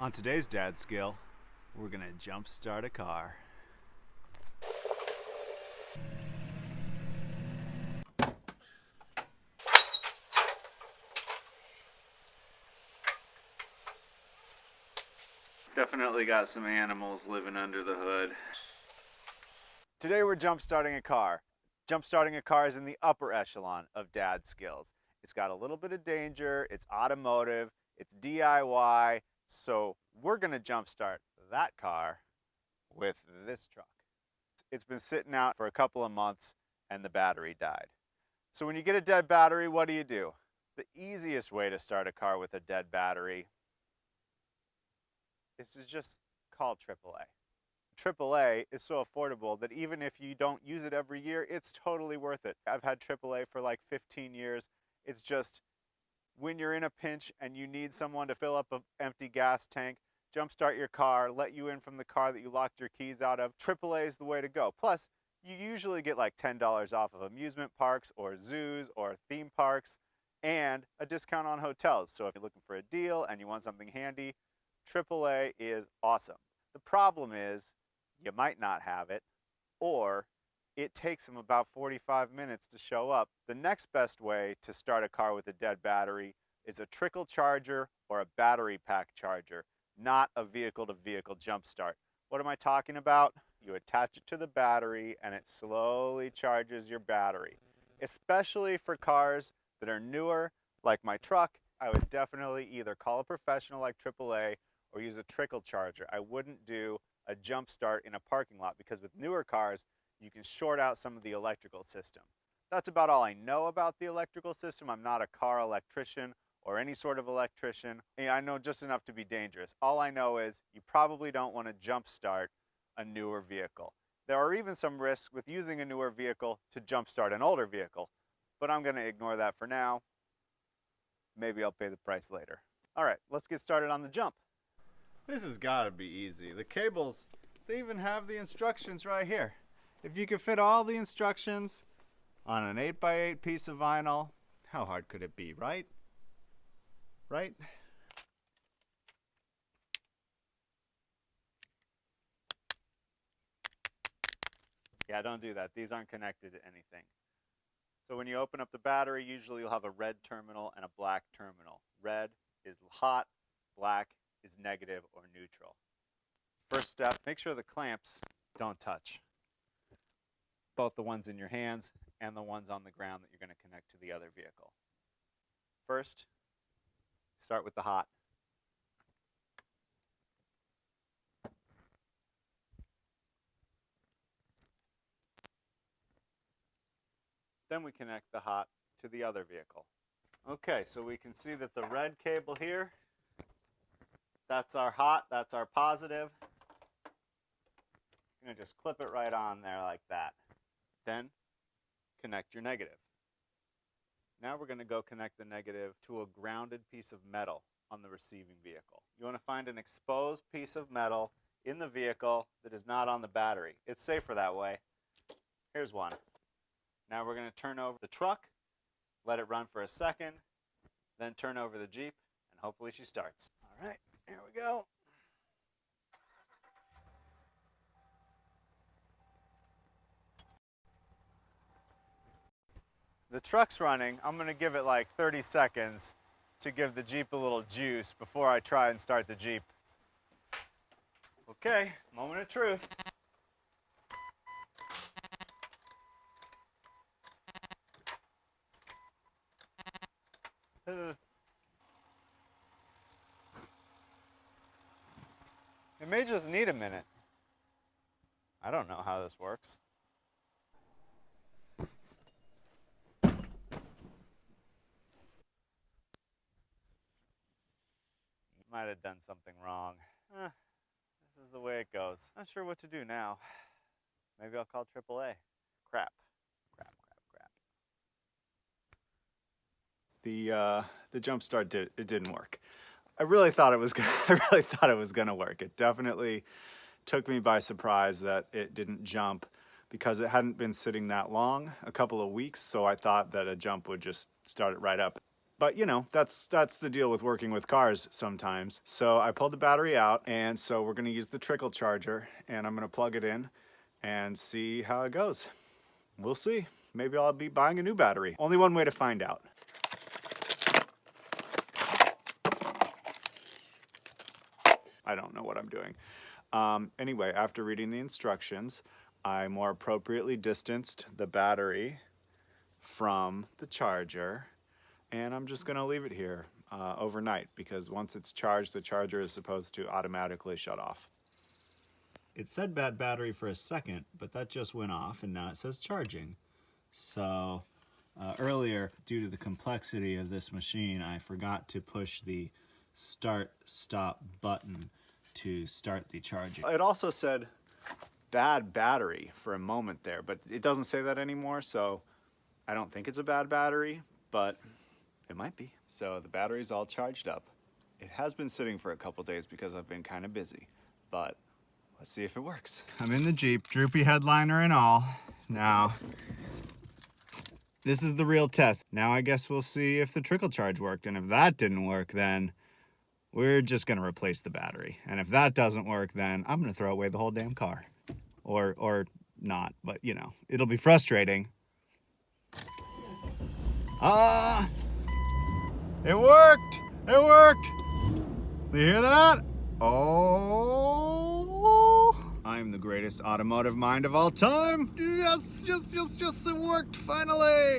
On today's dad skill, we're gonna jump start a car. Definitely got some animals living under the hood. Today we're jump starting a car. Jump starting a car is in the upper echelon of dad skills. It's got a little bit of danger, it's automotive, it's DIY, so we're gonna jump start that car with this truck. It's been sitting out for a couple of months and the battery died. So when you get a dead battery, what do? The easiest way to start a car with a dead battery is to just call AAA. AAA is so affordable that even if you don't use it every year, it's totally worth it. I've had AAA for like 15 years. It's just when you're in a pinch and you need someone to fill up an empty gas tank, jumpstart your car, let you in from the car that you locked your keys out of, AAA is the way to go. Plus, you usually get like $10 off of amusement parks or zoos or theme parks and a discount on hotels. So if you're looking for a deal and you want something handy, AAA is awesome. The problem is you might not have it, or it takes them about 45 minutes to show up. The next best way to start a car with a dead battery is a trickle charger or a battery pack charger, not a vehicle-to-vehicle jump start. What am I talking about? You attach it to the battery and it slowly charges your battery. Especially for cars that are newer, like my truck, I would definitely either call a professional like AAA or use a trickle charger. I wouldn't do a jump start in a parking lot because with newer cars, you can short out some of the electrical system. That's about all I know about the electrical system. I'm not a car electrician or any sort of electrician. I know just enough to be dangerous. All I know is you probably don't want to jump start a newer vehicle. There are even some risks with using a newer vehicle to jump start an older vehicle, but I'm going to ignore that for now. Maybe I'll pay the price later. All right, let's get started on the jump. This has got to be easy. The cables, they even have the instructions right here. If you could fit all the instructions on an 8x8 piece of vinyl, how hard could it be, right? Right? Yeah, don't do that. These aren't connected to anything. So when you open up the battery, usually you'll have a red terminal and a black terminal. Red is hot, black is negative or neutral. First step, make sure the clamps don't touch. Both the ones in your hands and the ones on the ground that you're going to connect to the other vehicle. First, start with the hot. Then we connect the hot to the other vehicle. Okay, so we can see that the red cable here, that's our hot, that's our positive. You're going to just clip it right on there like that. Then connect your negative. Now we're going to go connect the negative to a grounded piece of metal on the receiving vehicle. You want to find an exposed piece of metal in the vehicle that is not on the battery. It's safer that way. Here's one. Now we're going to turn over the truck, let it run for a second, then turn over the Jeep, and hopefully she starts. All right, here we go. The truck's running. I'm going to give it like 30 seconds to give the Jeep a little juice before I try and start the Jeep. Okay, moment of truth. It may just need a minute. I don't know how this works. Might have done something wrong. This is the way it goes. Not sure what to do now. Maybe I'll call AAA. Crap. The jump start didn't work. I really thought it was gonna work. It definitely took me by surprise that it didn't jump because it hadn't been sitting that long, a couple of weeks, so I thought that a jump would just start it right up. But you know, that's the deal with working with cars sometimes. So I pulled the battery out, and so we're gonna use the trickle charger, and I'm gonna plug it in and see how it goes. We'll see. Maybe I'll be buying a new battery. Only one way to find out. I don't know what I'm doing. Anyway, after reading the instructions, I more appropriately distanced the battery from the charger, and I'm just gonna leave it here overnight, because once it's charged, the charger is supposed to automatically shut off. It said bad battery for a second, but that just went off, and now it says charging. So earlier, due to the complexity of this machine, I forgot to push the start-stop button to start the charging. It also said bad battery for a moment there, but it doesn't say that anymore, so I don't think it's a bad battery, but it might be. So the battery's all charged up. It has been sitting for a couple days because I've been kind of busy, but let's see if it works. I'm in the Jeep, droopy headliner and all. Now, this is the real test. Now I guess we'll see if the trickle charge worked, and if that didn't work, then we're just gonna replace the battery. And if that doesn't work, then I'm gonna throw away the whole damn car. Or not, but you know, it'll be frustrating. It worked! It worked! You hear that? Oh! I'm the greatest automotive mind of all time. Yes, yes, yes, yes, it worked finally!